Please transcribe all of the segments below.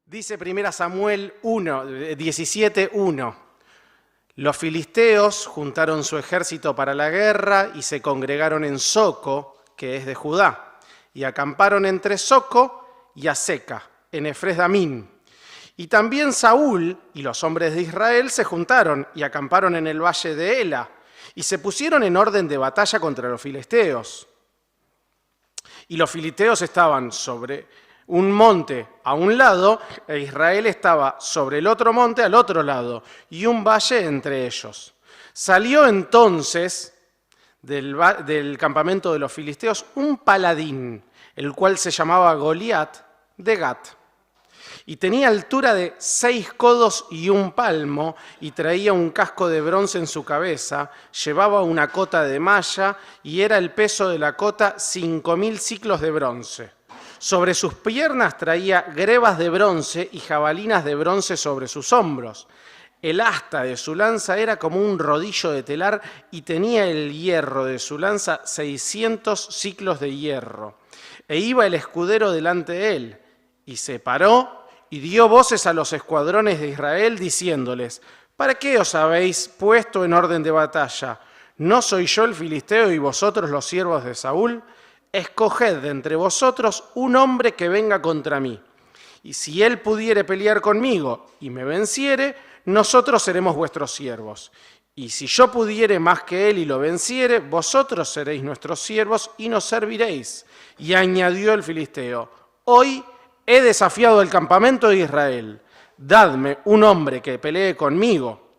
Dice 1 Samuel 17:1. Los filisteos juntaron su ejército para la guerra y se congregaron en Soco, que es de Judá, y acamparon entre Soco y Azeca, en Efres-Damín. Y también Saúl y los hombres de Israel se juntaron y acamparon en el valle de Ela, y se pusieron en orden de batalla contra los filisteos. Y los filisteos estaban sobre un monte a un lado, e Israel estaba sobre el otro monte al otro lado, y un valle entre ellos. Salió entonces del campamento de los filisteos un paladín, el cual se llamaba Goliat de Gat. Y tenía altura de 6 codos y 1 palmo, y traía un casco de bronce en su cabeza, llevaba una cota de malla, y era el peso de la cota 5.000 siclos de bronce. Sobre sus piernas traía grebas de bronce y jabalinas de bronce sobre sus hombros. El asta de su lanza era como un rodillo de telar, y tenía el hierro de su lanza 600 siclos de hierro. E iba el escudero delante de él, y se paró y dio voces a los escuadrones de Israel, diciéndoles: ¿para qué os habéis puesto en orden de batalla? ¿No soy yo el filisteo y vosotros los siervos de Saúl? Escoged de entre vosotros un hombre que venga contra mí. Y si él pudiere pelear conmigo y me venciere, nosotros seremos vuestros siervos. Y si yo pudiere más que él y lo venciere, vosotros seréis nuestros siervos y nos serviréis. Y añadió el filisteo: hoy he desafiado el campamento de Israel. Dadme un hombre que pelee conmigo.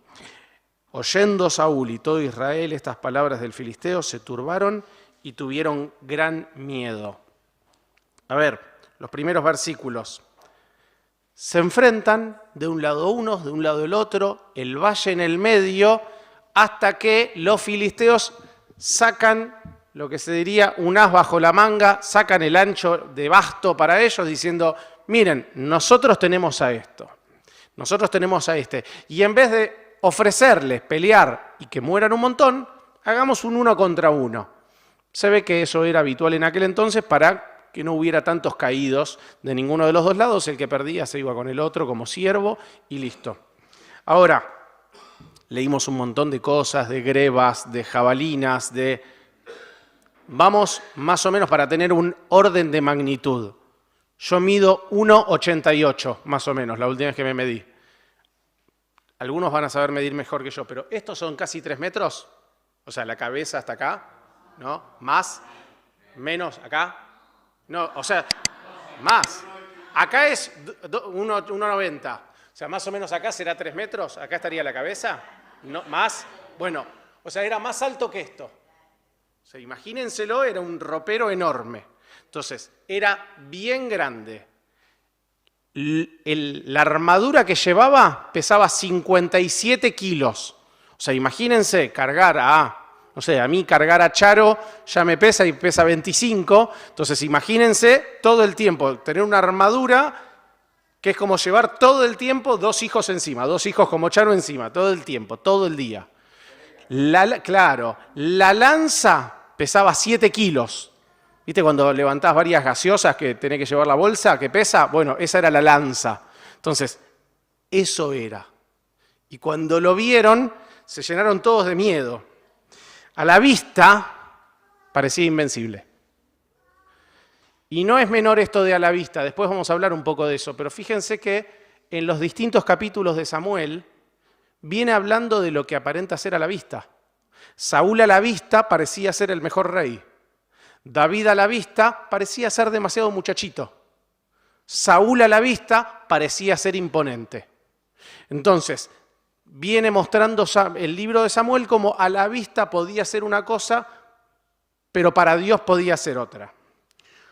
Oyendo Saúl y todo Israel estas palabras del filisteo, se turbaron y tuvieron gran miedo. A ver, los primeros versículos. Se enfrentan de un lado unos, de un lado el otro, el valle en el medio, hasta que los filisteos sacan lo que se diría un as bajo la manga, sacan el ancho de basto para ellos, diciendo: miren, nosotros tenemos a esto, nosotros tenemos a este, y en vez de ofrecerles pelear y que mueran un montón, hagamos un 1 contra 1. Se ve que eso era habitual en aquel entonces para que no hubiera tantos caídos de ninguno de los dos lados. El que perdía se iba con el otro como siervo y listo. Ahora, leímos un montón de cosas, de grebas, de jabalinas, Vamos más o menos para tener un orden de magnitud. Yo mido 1,88 más o menos, la última vez que me medí. Algunos van a saber medir mejor que yo, pero estos son casi 3 metros. O sea, la cabeza hasta acá. ¿No? ¿Más? ¿Menos? ¿Acá? No, o sea, más. Acá es 1,90. O sea, más o menos acá será 3 metros. Acá estaría la cabeza. ¿No? ¿Más? Bueno, o sea, era más alto que esto. O sea, imagínenselo, era un ropero enorme. Entonces, era bien grande. La armadura que llevaba pesaba 57 kilos. O sea, imagínense cargar a mí cargar a Charo ya me pesa y pesa 25, entonces imagínense todo el tiempo tener una armadura que es como llevar todo el tiempo 2 hijos encima, 2 hijos como Charo encima, todo el tiempo, todo el día. La lanza pesaba 7 kilos. ¿Viste cuando levantás varias gaseosas que tenés que llevar la bolsa, que pesa? Bueno, esa era la lanza. Entonces, eso era. Y cuando lo vieron, se llenaron todos de miedo. A la vista parecía invencible. Y no es menor esto de a la vista, después vamos a hablar un poco de eso, pero fíjense que en los distintos capítulos de Samuel viene hablando de lo que aparenta ser a la vista. Saúl a la vista parecía ser el mejor rey. David a la vista parecía ser demasiado muchachito. Saúl a la vista parecía ser imponente. Entonces, viene mostrando el libro de Samuel como a la vista podía ser una cosa, pero para Dios podía ser otra.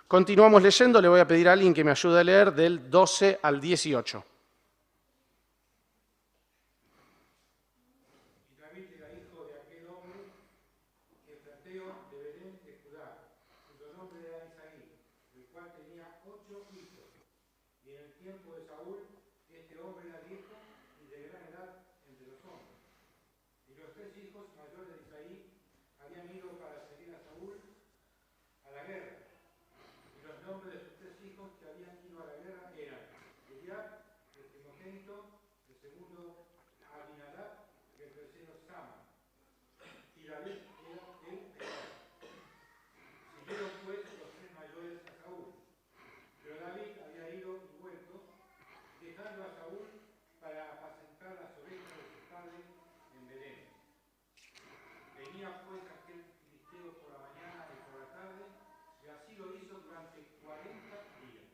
Continuamos leyendo, le voy a pedir a alguien que me ayude a leer del 12 al 18. Y David era hijo de aquel hombre, efrateo de Belén de Judá, cuyo nombre era Isaí, el cual tenía 8 hijos. Y en el tiempo de Saúl, este hombre era viejo y de gran edad entre los hombres. Y los 3 hijos mayores de Isaí habían ido para seguir a Saúl a la guerra. Y los nombres de sus 3 hijos que habían ido a la guerra eran Eliab, primogénito, el segundo Aminadab y el tercero Sama. Y David era el menor. Siguieron pues los tres mayores a Saúl. Pero David había ido y vuelto, dejando a Saúl para apacentar las ovejas de su padre en Belén. Venía pues aquel filisteo por la mañana y por la tarde, y así lo hizo durante 40 días.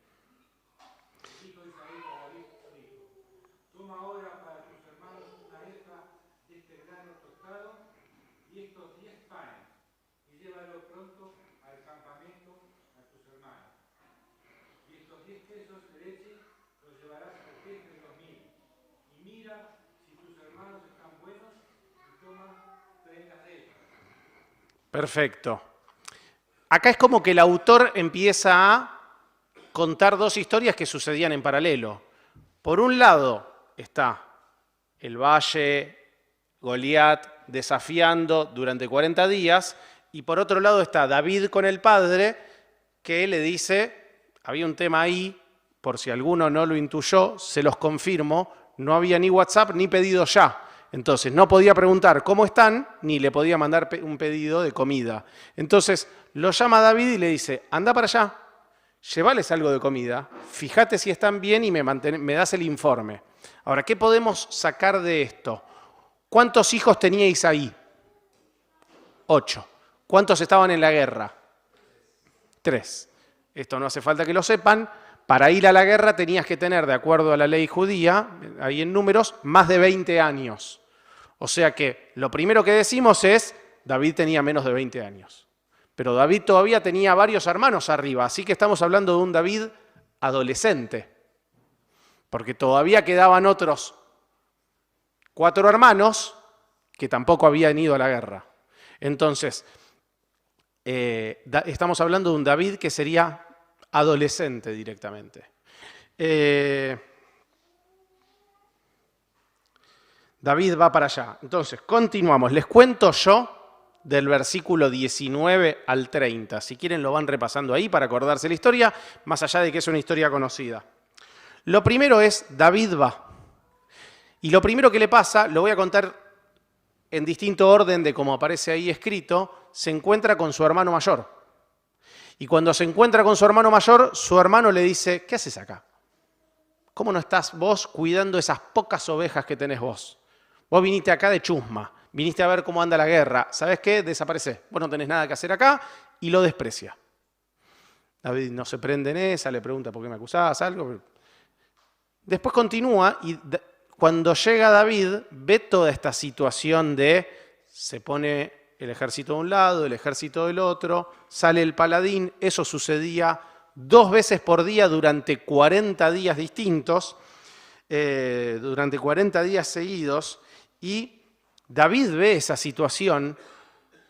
Y dijo Isaí a David, su hijo: toma ahora para tus hermanos una efa de este grano tostado y estos 10 panes, y llévalo pronto al campamento a tus hermanos. Y estos 10 pesos de leche los llevarás al jefe de los 1000. Y mira si tus hermanos están buenos y toma prendas de ellos. Perfecto. Acá es como que el autor empieza a contar dos historias que sucedían en paralelo. Por un lado está el valle, Goliat desafiando durante 40 días, y por otro lado está David con el padre, que le dice, había un tema ahí, por si alguno no lo intuyó, se los confirmo, no había ni WhatsApp ni pedido ya. Entonces no podía preguntar cómo están, ni le podía mandar un pedido de comida. Entonces lo llama David y le dice, anda para allá, llévales algo de comida, fíjate si están bien y me das el informe. Ahora, ¿qué podemos sacar de esto? ¿Cuántos hijos tenía Isaí? 8. ¿Cuántos estaban en la guerra? 3. Esto no hace falta que lo sepan. Para ir a la guerra tenías que tener, de acuerdo a la ley judía, ahí en números, más de 20 años. O sea que lo primero que decimos es, David tenía menos de 20 años. Pero David todavía tenía varios hermanos arriba, así que estamos hablando de un David adolescente. Porque todavía quedaban otros 4 hermanos que tampoco habían ido a la guerra. Entonces, estamos hablando de un David que sería adolescente directamente. David va para allá. Entonces, continuamos. Les cuento yo del versículo 19 al 30. Si quieren lo van repasando ahí para acordarse la historia, más allá de que es una historia conocida. Lo primero es, David va. Y lo primero que le pasa, lo voy a contar en distinto orden de como aparece ahí escrito, se encuentra con su hermano mayor. Y cuando se encuentra con su hermano le dice, ¿qué haces acá? ¿Cómo no estás vos cuidando esas pocas ovejas que tenés vos? Vos viniste acá de chusma, viniste a ver cómo anda la guerra. ¿Sabés qué? Desaparecés. Vos no tenés nada que hacer acá y lo desprecia. David no se prende en esa, le pregunta por qué me acusabas, algo. Después continúa y cuando llega David ve toda esta situación de se pone el ejército de un lado, el ejército del otro, sale el paladín. Eso sucedía 2 veces por día durante 40 días distintos, durante 40 días seguidos. Y David ve esa situación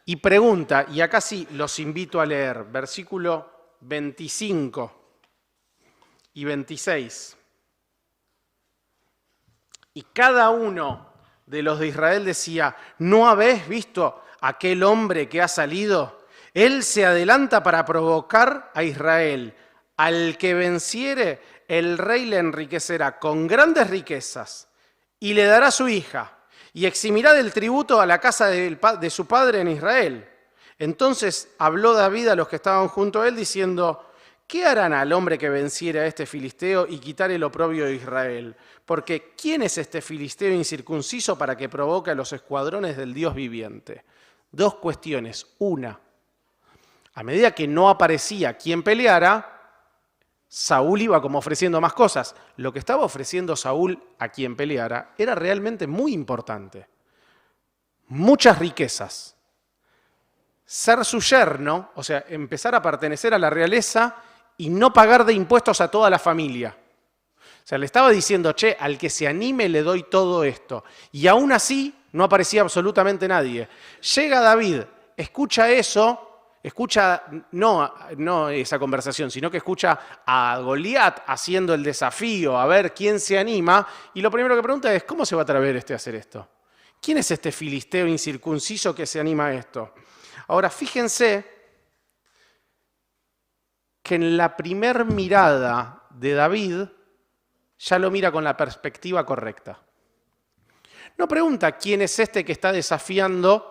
y pregunta, y acá sí los invito a leer, versículo 25 y 26. Y cada uno de los de Israel decía, ¿no habéis visto aquel hombre que ha salido? Él se adelanta para provocar a Israel. Al que venciere, el rey le enriquecerá con grandes riquezas y le dará su hija y eximirá del tributo a la casa de su padre en Israel. Entonces habló David a los que estaban junto a él diciendo, ¿qué harán al hombre que venciere a este filisteo y quitare el oprobio de Israel? Porque ¿quién es este filisteo incircunciso para que provoque a los escuadrones del Dios viviente? 2 cuestiones. Una, a medida que no aparecía quien peleara, Saúl iba como ofreciendo más cosas. Lo que estaba ofreciendo Saúl a quien peleara era realmente muy importante. Muchas riquezas. Ser su yerno, o sea, empezar a pertenecer a la realeza y no pagar de impuestos a toda la familia. O sea, le estaba diciendo, che, al que se anime le doy todo esto. Y aún así no aparecía absolutamente nadie. Llega David, escucha eso, escucha no esa conversación, sino que escucha a Goliat haciendo el desafío, a ver quién se anima, y lo primero que pregunta es, ¿cómo se va a atrever a hacer esto? ¿Quién es este filisteo incircunciso que se anima a esto? Ahora, fíjense que en la primer mirada de David ya lo mira con la perspectiva correcta. No pregunta quién es este que está desafiando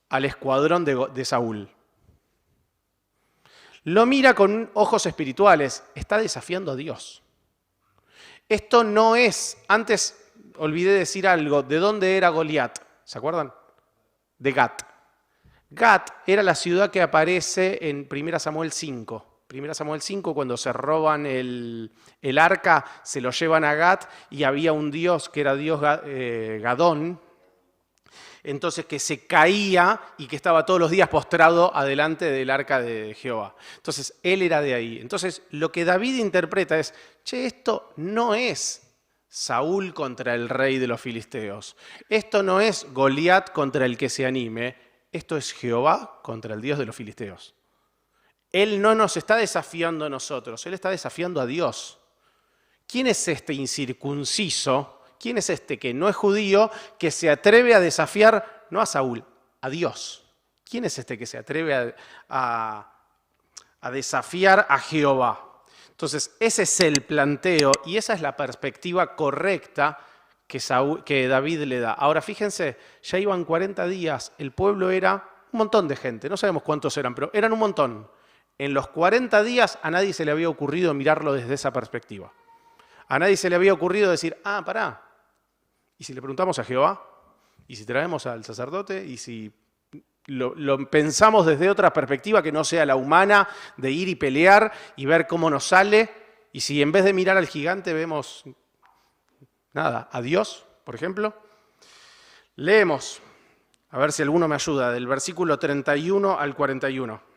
al escuadrón de Saúl. Lo mira con ojos espirituales, está desafiando a Dios. Esto no es, antes olvidé decir algo, ¿de dónde era Goliat? ¿Se acuerdan? De Gat. Gat era la ciudad que aparece en 1 Samuel 5. 1 Samuel 5, cuando se roban el arca, se lo llevan a Gat y había un dios que era dios Gadón, entonces que se caía y que estaba todos los días postrado adelante del arca de Jehová. Entonces él era de ahí. Entonces lo que David interpreta es, che, esto no es Saúl contra el rey de los filisteos. Esto no es Goliat contra el que se anime. Esto es Jehová contra el Dios de los filisteos. Él no nos está desafiando a nosotros, Él está desafiando a Dios. ¿Quién es este incircunciso? ¿Quién es este que no es judío, que se atreve a desafiar, no a Saúl, a Dios? ¿Quién es este que se atreve a desafiar a Jehová? Entonces, ese es el planteo y esa es la perspectiva correcta que David le da. Ahora, fíjense, ya iban 40 días, el pueblo era un montón de gente, no sabemos cuántos eran, pero eran un montón. En los 40 días a nadie se le había ocurrido mirarlo desde esa perspectiva. A nadie se le había ocurrido decir, pará, ¿y si le preguntamos a Jehová? ¿Y si traemos al sacerdote? ¿Y si lo pensamos desde otra perspectiva que no sea la humana, de ir y pelear y ver cómo nos sale? ¿Y si en vez de mirar al gigante vemos, nada, a Dios, por ejemplo? Leemos, a ver si alguno me ayuda, del versículo 31 al 41.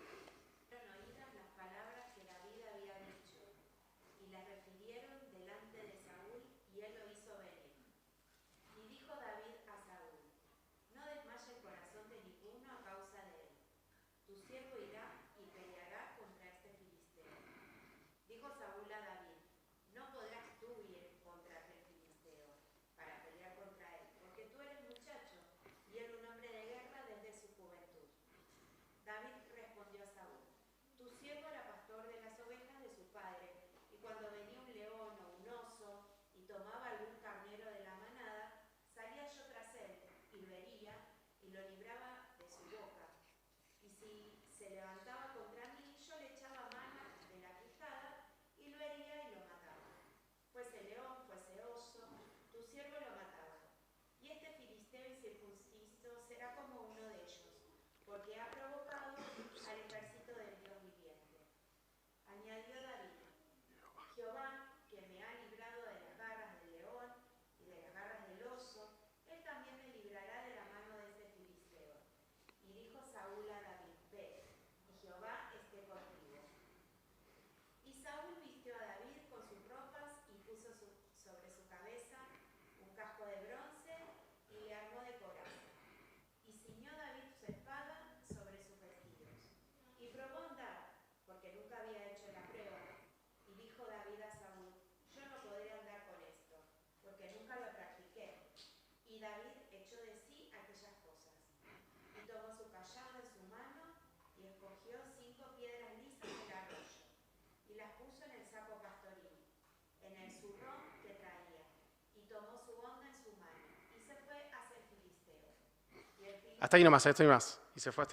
Hasta ahí nomás, hasta ahí más. Y se fue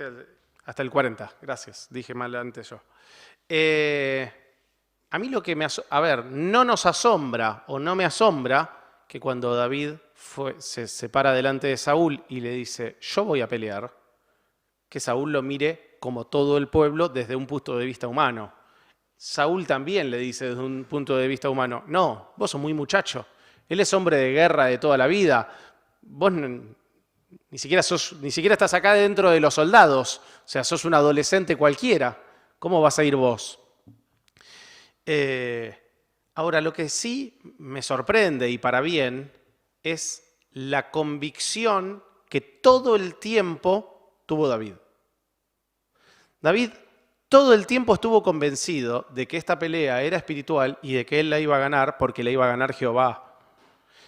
hasta el 40. Gracias, dije mal antes yo. A mí lo que no nos asombra o no me asombra que cuando David se para delante de Saúl y le dice, yo voy a pelear, que Saúl lo mire como todo el pueblo desde un punto de vista humano. Saúl también le dice desde un punto de vista humano, no, vos sos muy muchacho, él es hombre de guerra de toda la vida, vos ni siquiera estás acá dentro de los soldados, o sea, sos un adolescente cualquiera, ¿cómo vas a ir vos? Ahora, lo que sí me sorprende, y para bien, es la convicción que todo el tiempo tuvo David. David todo el tiempo estuvo convencido de que esta pelea era espiritual y de que él la iba a ganar porque la iba a ganar Jehová.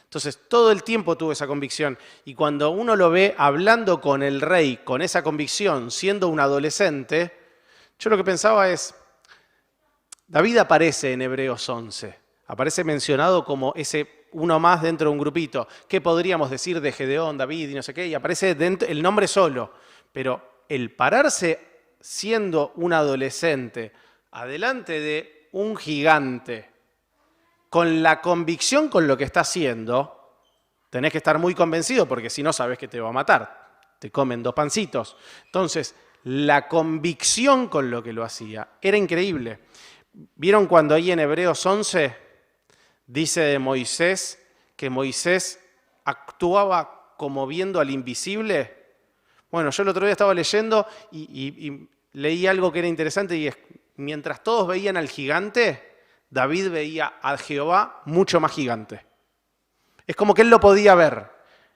Entonces, todo el tiempo tuvo esa convicción. Y cuando uno lo ve hablando con el rey con esa convicción, siendo un adolescente, yo lo que pensaba es, David aparece en Hebreos 11, Aparece mencionado como ese uno más dentro de un grupito. ¿Qué podríamos decir de Gedeón, David y no sé qué? Y aparece el nombre solo. Pero el pararse siendo un adolescente adelante de un gigante, con la convicción con lo que está haciendo, tenés que estar muy convencido porque si no sabes que te va a matar. Te comen 2 pancitos. Entonces, la convicción con lo que lo hacía era increíble. ¿Vieron cuando ahí en Hebreos 11 dice de Moisés que Moisés actuaba como viendo al invisible? Bueno, yo el otro día estaba leyendo y leí algo que era interesante y es, mientras todos veían al gigante, David veía a Jehová mucho más gigante. Es como que él lo podía ver.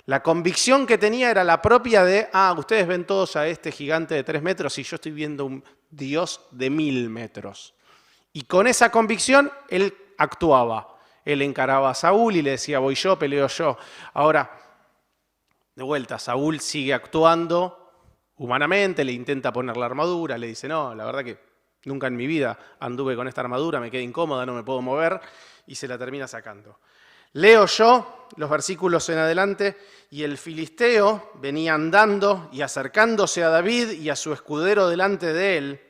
La convicción que tenía era la propia de, ustedes ven todos a este gigante de 3 metros y yo estoy viendo un Dios de 1000 metros. Y con esa convicción él actuaba. Él encaraba a Saúl y le decía, voy yo, peleo yo. Ahora, de vuelta, Saúl sigue actuando humanamente, le intenta poner la armadura, le dice, no, la verdad que nunca en mi vida anduve con esta armadura, me quedé incómoda, no me puedo mover, y se la termina sacando. Leo yo los versículos en adelante, y el filisteo venía andando y acercándose a David y a su escudero delante de él,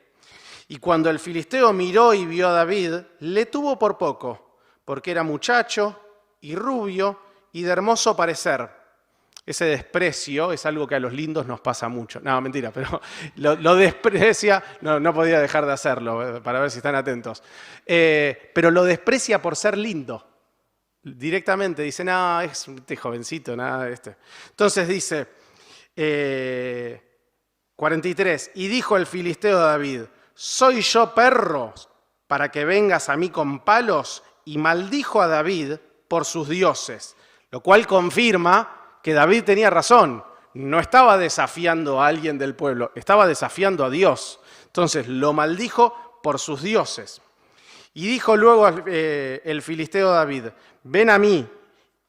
y cuando el filisteo miró y vio a David, le tuvo por poco, porque era muchacho y rubio y de hermoso parecer. Ese desprecio es algo que a los lindos nos pasa mucho. No, mentira, pero lo desprecia, no podía dejar de hacerlo, para ver si están atentos. Pero lo desprecia por ser lindo. Directamente dice, no, es este jovencito, nada de este. Entonces dice, 43, y dijo el filisteo a David, ¿soy yo perro para que vengas a mí con palos? Y maldijo a David por sus dioses, lo cual confirma que David tenía razón, no estaba desafiando a alguien del pueblo, estaba desafiando a Dios. Entonces lo maldijo por sus dioses. Y dijo luego el filisteo a David, ven a mí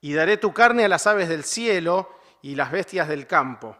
y daré tu carne a las aves del cielo y las bestias del campo.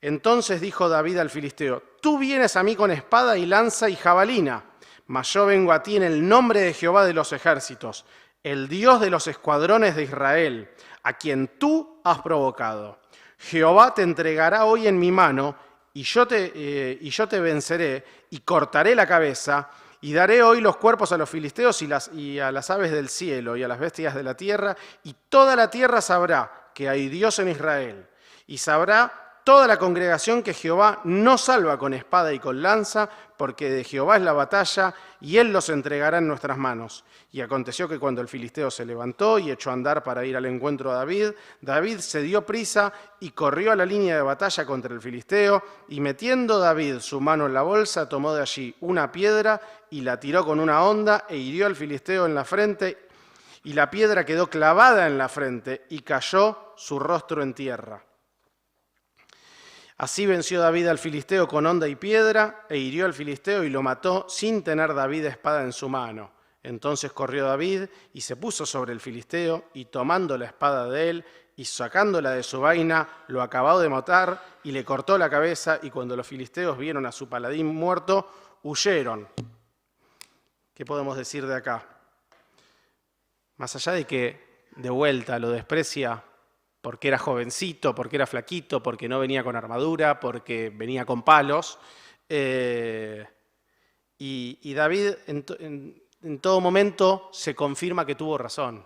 Entonces dijo David al filisteo, tú vienes a mí con espada y lanza y jabalina, mas yo vengo a ti en el nombre de Jehová de los ejércitos, el Dios de los escuadrones de Israel, a quien tú has provocado. Jehová te entregará hoy en mi mano, y yo te venceré, y cortaré la cabeza, y daré hoy los cuerpos a los filisteos y a las aves del cielo, y a las bestias de la tierra, y toda la tierra sabrá que hay Dios en Israel, y sabrá toda la congregación que Jehová no salva con espada y con lanza, porque de Jehová es la batalla, y él los entregará en nuestras manos. Y aconteció que cuando el filisteo se levantó y echó a andar para ir al encuentro a David, David se dio prisa y corrió a la línea de batalla contra el filisteo, y metiendo David su mano en la bolsa, tomó de allí una piedra y la tiró con una honda e hirió al filisteo en la frente, y la piedra quedó clavada en la frente y cayó su rostro en tierra. Así venció David al filisteo con honda y piedra, e hirió al filisteo y lo mató sin tener David espada en su mano. Entonces corrió David y se puso sobre el filisteo, y tomando la espada de él y sacándola de su vaina, lo acabó de matar y le cortó la cabeza, y cuando los filisteos vieron a su paladín muerto, huyeron. ¿Qué podemos decir de acá? Más allá de que de vuelta lo desprecia porque era jovencito, porque era flaquito, porque no venía con armadura, porque venía con palos. Y David en todo momento se confirma que tuvo razón,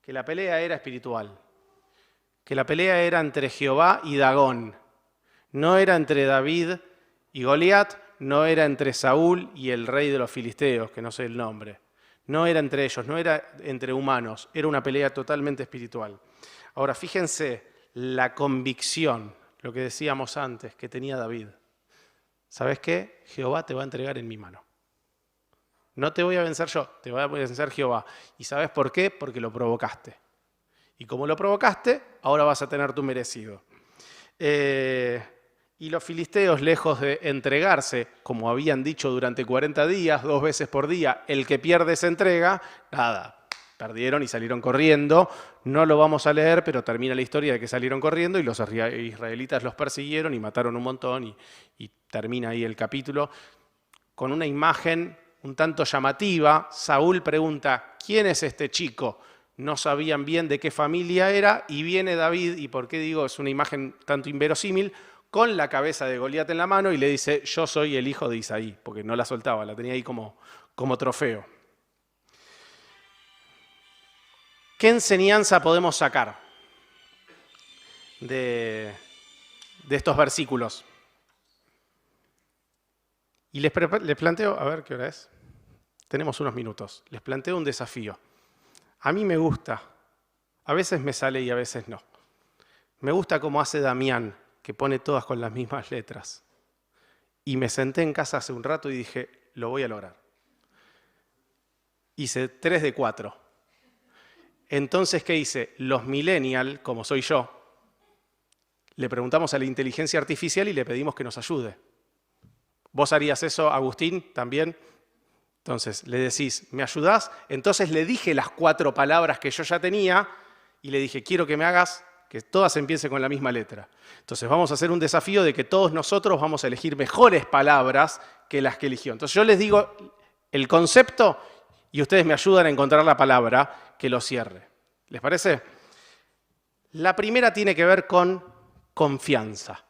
que la pelea era espiritual, que la pelea era entre Jehová y Dagón. No era entre David y Goliat, no era entre Saúl y el rey de los filisteos, que no sé el nombre. No era entre ellos, no era entre humanos, era una pelea totalmente espiritual. Ahora, fíjense la convicción, lo que decíamos antes, que tenía David. ¿Sabes qué? Jehová te va a entregar en mi mano. No te voy a vencer yo, te va a vencer Jehová. ¿Y sabes por qué? Porque lo provocaste. Y como lo provocaste, ahora vas a tener tu merecido. Y los filisteos, lejos de entregarse, como habían dicho durante 40 días, 2 veces por día, el que pierde se entrega, nada. Perdieron y salieron corriendo. No lo vamos a leer, pero termina la historia de que salieron corriendo y los israelitas los persiguieron y mataron un montón. Y termina ahí el capítulo con una imagen un tanto llamativa. Saúl pregunta, ¿quién es este chico? No sabían bien de qué familia era, y viene David, y por qué digo, es una imagen tanto inverosímil, con la cabeza de Goliat en la mano y le dice, yo soy el hijo de Isaí, porque no la soltaba, la tenía ahí como trofeo. ¿Qué enseñanza podemos sacar de estos versículos? Y les planteo, a ver qué hora es, tenemos unos minutos, les planteo un desafío. A mí me gusta, a veces me sale y a veces no. Me gusta como hace Damián, que pone todas con las mismas letras. Y me senté en casa hace un rato y dije, lo voy a lograr. Hice 3 de 4. Entonces, ¿qué hice? Los millennials, como soy yo, le preguntamos a la inteligencia artificial y le pedimos que nos ayude. ¿Vos harías eso, Agustín, también? Entonces, le decís, ¿me ayudás? Entonces le dije las 4 palabras que yo ya tenía y le dije, quiero que me hagas que todas empiecen con la misma letra. Entonces vamos a hacer un desafío de que todos nosotros vamos a elegir mejores palabras que las que eligió. Entonces yo les digo el concepto y ustedes me ayudan a encontrar la palabra que lo cierre. ¿Les parece? La primera tiene que ver con confianza.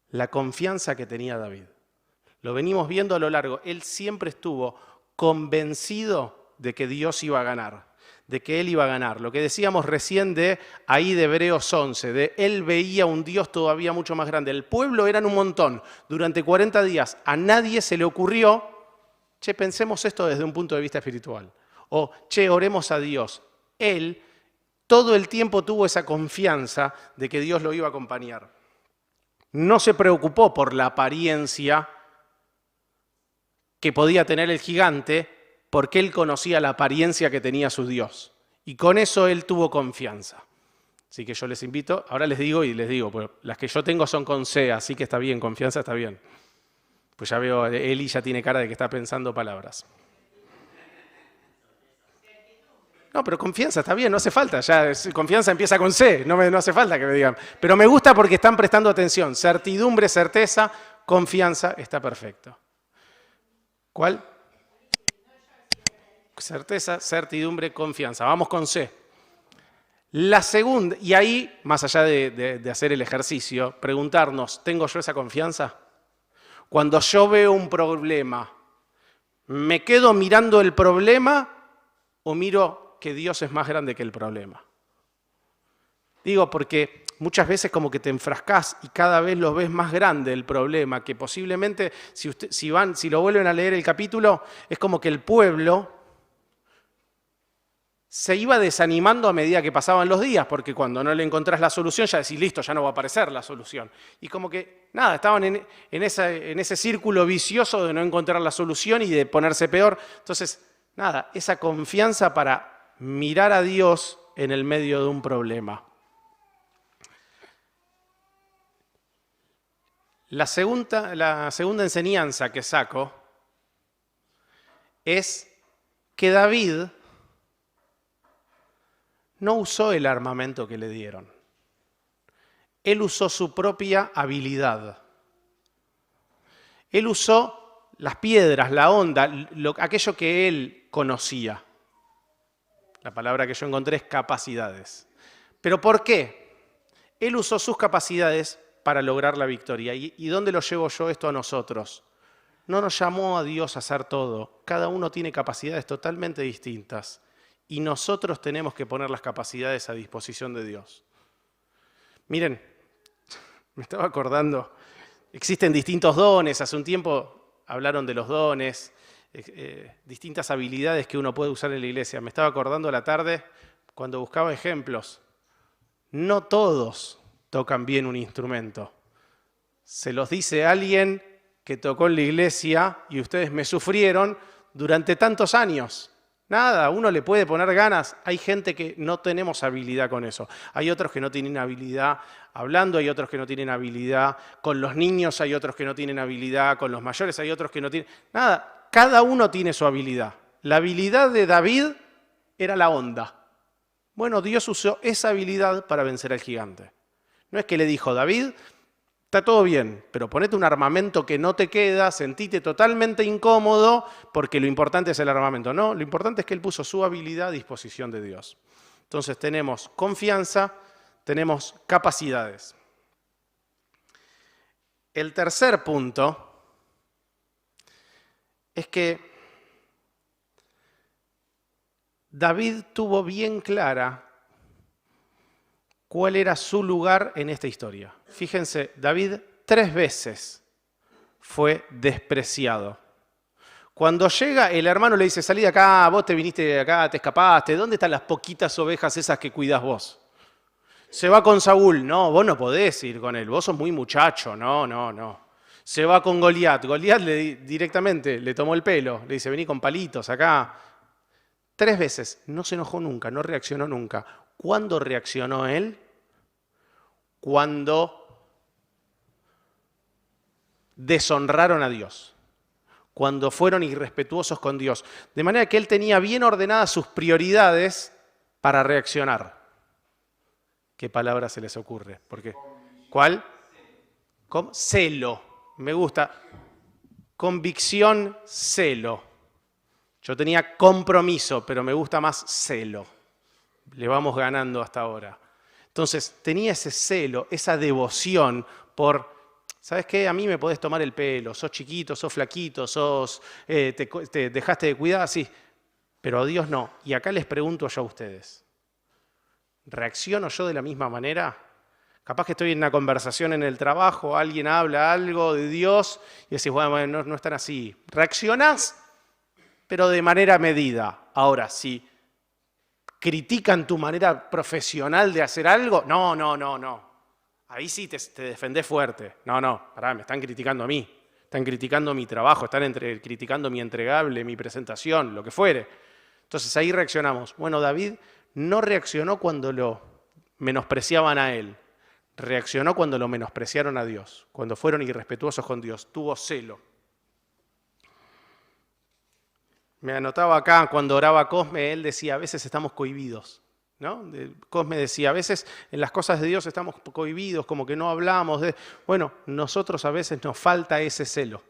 La confianza que tenía David. Lo venimos viendo a lo largo. Él siempre estuvo convencido de que Dios iba a ganar, de que él iba a ganar. Lo que decíamos recién de ahí de Hebreos 11, de él veía un Dios todavía mucho más grande. El pueblo eran un montón. Durante 40 días a nadie se le ocurrió, che, pensemos esto desde un punto de vista espiritual. O, che, oremos a Dios. Él todo el tiempo tuvo esa confianza de que Dios lo iba a acompañar. No se preocupó por la apariencia que podía tener el gigante, porque él conocía la apariencia que tenía su Dios. Y con eso él tuvo confianza. Así que yo les invito, ahora les digo, pues las que yo tengo son con C, así que está bien, confianza está bien. Pues ya veo, Eli ya tiene cara de que está pensando palabras. No, pero confianza está bien, no hace falta. Ya confianza empieza con C, no hace falta que me digan. Pero me gusta porque están prestando atención. Certidumbre, certeza, confianza, está perfecto. ¿Cuál? Certeza, certidumbre, confianza. Vamos con C. La segunda, y ahí, más allá de hacer el ejercicio, preguntarnos, ¿tengo yo esa confianza? Cuando yo veo un problema, ¿me quedo mirando el problema o miro que Dios es más grande que el problema? Digo, porque muchas veces como que te enfrascás y cada vez lo ves más grande el problema, que posiblemente, si lo vuelven a leer el capítulo, es como que el pueblo se iba desanimando a medida que pasaban los días, porque cuando no le encontrás la solución ya decís, listo, ya no va a aparecer la solución. Y como que, nada, estaban en ese círculo vicioso de no encontrar la solución y de ponerse peor. Entonces, nada, esa confianza para mirar a Dios en el medio de un problema. La segunda enseñanza que saco es que David no usó el armamento que le dieron. Él usó su propia habilidad. Él usó las piedras, la onda, aquello que él conocía. La palabra que yo encontré es capacidades. ¿Pero por qué? Él usó sus capacidades para lograr la victoria. ¿Y dónde lo llevo yo esto a nosotros? No nos llamó a Dios a hacer todo. Cada uno tiene capacidades totalmente distintas. Y nosotros tenemos que poner las capacidades a disposición de Dios. Miren, me estaba acordando, existen distintos dones. Hace un tiempo hablaron de los dones, distintas habilidades que uno puede usar en la iglesia. Me estaba acordando a la tarde cuando buscaba ejemplos. No todos tocan bien un instrumento. Se los dice alguien que tocó en la iglesia y ustedes me sufrieron durante tantos años. Nada, uno le puede poner ganas. Hay gente que no tenemos habilidad con eso. Hay otros que no tienen habilidad hablando, hay otros que no tienen habilidad con los niños, hay otros que no tienen habilidad con los mayores, hay otros que no tienen... Nada, cada uno tiene su habilidad. La habilidad de David era la onda. Bueno, Dios usó esa habilidad para vencer al gigante. No es que le dijo, David, Está todo bien, pero ponete un armamento que no te queda, sentite totalmente incómodo, porque lo importante es el armamento. No, lo importante es que él puso su habilidad a disposición de Dios. Entonces tenemos confianza, tenemos capacidades. El tercer punto es que David tuvo bien clara cuál era su lugar en esta historia. Fíjense, David 3 veces fue despreciado. Cuando llega, el hermano le dice, salí de acá, vos te viniste de acá, te escapaste, ¿dónde están las poquitas ovejas esas que cuidás vos? Se va con Saúl, no, vos no podés ir con él, vos sos muy muchacho, no. Se va con Goliat, Goliat directamente le tomó el pelo, le dice, vení con palitos acá. 3 veces, no se enojó nunca, no reaccionó nunca. ¿Cuándo reaccionó él? Cuando deshonraron a Dios, cuando fueron irrespetuosos con Dios. De manera que él tenía bien ordenadas sus prioridades para reaccionar. ¿Qué palabra se les ocurre? Porque, ¿cuál? Celo. Me gusta. Convicción, celo. Yo tenía compromiso, pero me gusta más celo. Le vamos ganando hasta ahora. Entonces, tenía ese celo, esa devoción por, ¿sabes qué? A mí me podés tomar el pelo, sos chiquito, sos flaquito, te dejaste de cuidar, sí, pero a Dios no. Y acá les pregunto yo a ustedes, ¿reacciono yo de la misma manera? Capaz que estoy en una conversación en el trabajo, alguien habla algo de Dios y decís, bueno, no están así. ¿Reaccionás? Pero de manera medida. Ahora, si critican tu manera profesional de hacer algo, no. Ahí sí te defendés fuerte. Pará, me están criticando a mí. Están criticando mi trabajo, criticando mi entregable, mi presentación, lo que fuere. Entonces ahí reaccionamos. Bueno, David no reaccionó cuando lo menospreciaban a él. Reaccionó cuando lo menospreciaron a Dios, cuando fueron irrespetuosos con Dios. Tuvo celo. Me anotaba acá, cuando oraba Cosme, él decía, a veces estamos cohibidos, ¿no? Cosme decía, a veces en las cosas de Dios estamos cohibidos, como que no hablamos. Bueno, nosotros a veces nos falta ese celo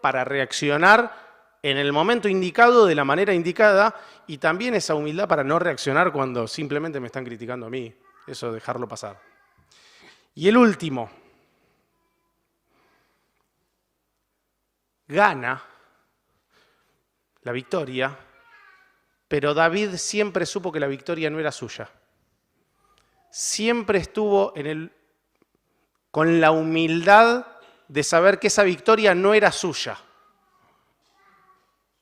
para reaccionar en el momento indicado, de la manera indicada, y también esa humildad para no reaccionar cuando simplemente me están criticando a mí, eso dejarlo pasar. Y el último, gana la victoria, pero David siempre supo que la victoria no era suya. Siempre estuvo con la humildad de saber que esa victoria no era suya,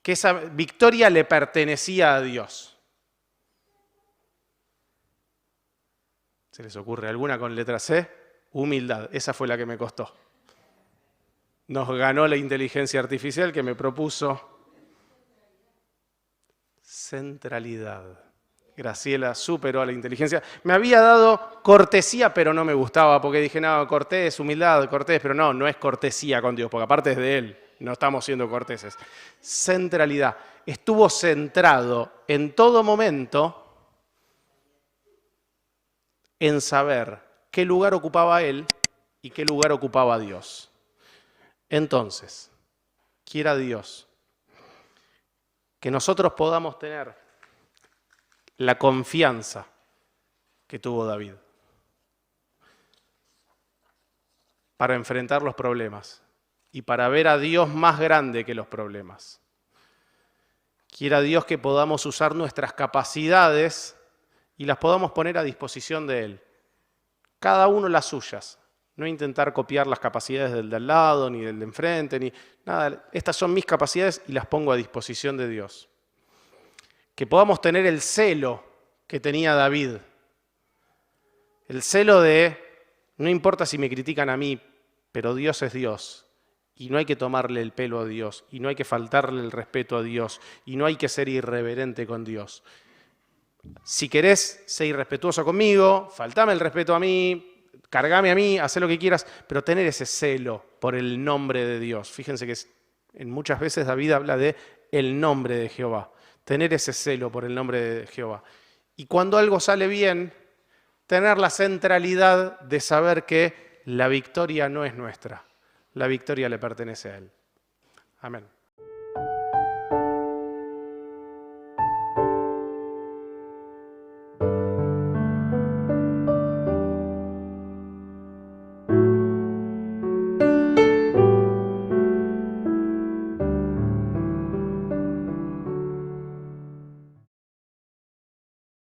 que esa victoria le pertenecía a Dios. ¿Se les ocurre alguna con letra C? Humildad, esa fue la que me costó. Nos ganó la inteligencia artificial que me propuso centralidad. Graciela superó a la inteligencia. Me había dado cortesía, pero no me gustaba, porque dije, no, cortés, humildad, cortés, pero no es cortesía con Dios, porque aparte es de Él, no estamos siendo corteses. Centralidad. Estuvo centrado en todo momento en saber qué lugar ocupaba Él y qué lugar ocupaba Dios. Entonces, quiera Dios que nosotros podamos tener la confianza que tuvo David para enfrentar los problemas y para ver a Dios más grande que los problemas. Quiera Dios que podamos usar nuestras capacidades y las podamos poner a disposición de Él. Cada uno las suyas. No intentar copiar las capacidades del de al lado, ni del de enfrente, ni nada. Estas son mis capacidades y las pongo a disposición de Dios. Que podamos tener el celo que tenía David. El celo de, no importa si me critican a mí, pero Dios es Dios. Y no hay que tomarle el pelo a Dios. Y no hay que faltarle el respeto a Dios. Y no hay que ser irreverente con Dios. Si querés ser irrespetuoso conmigo, faltame el respeto a mí, cargame a mí, haz lo que quieras, pero tener ese celo por el nombre de Dios. Fíjense que en muchas veces David habla de el nombre de Jehová. Tener ese celo por el nombre de Jehová. Y cuando algo sale bien, tener la centralidad de saber que la victoria no es nuestra, la victoria le pertenece a Él. Amén.